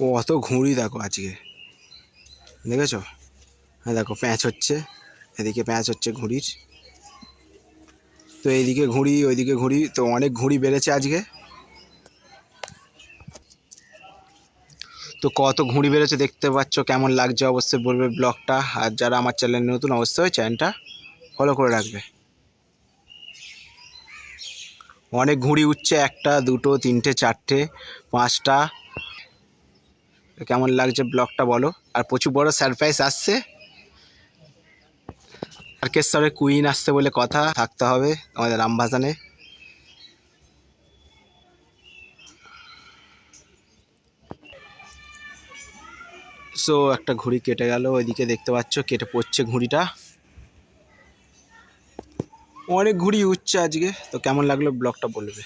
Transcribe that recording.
কত ঘুড়ি দেখো আজকে, দেখেছো? হ্যাঁ দেখো প্যাঁচ হচ্ছে, এদিকে প্যাঁচ হচ্ছে ঘুড়ির। তো এইদিকে ঘুড়ি ওইদিকে ঘুড়ি, তো অনেক ঘুড়ি বেড়েছে আজকে। তো কত ঘুড়ি বেড়েছে দেখতে পাচ্ছ, কেমন লাগছে অবশ্যই বলবে ব্লগটা। আর যারা আমার চ্যানেল নতুন অবশ্যই চ্যানেলটা ফলো করে রাখবে। অনেক ঘুড়ি উঠছে, একটা দুটো তিনটে চারটে পাঁচটা। কেমন লাগছে ব্লগটা বলো। আর প্রচুর বড় সারপ্রাইজ আসছে, তারকেশ্বরের কুইন আসছে বলে কথা, থাকতে হবে আমাদের রামভাসানে। সো একটা ঘুড়ি কেটে গেল, ওইদিকে দেখতে পাচ্ছ কেটে পড়ছে ঘুড়িটা। অনেক ঘুড়ি উঠছে আজকে। তো কেমন লাগলো ব্লগটা বলবে।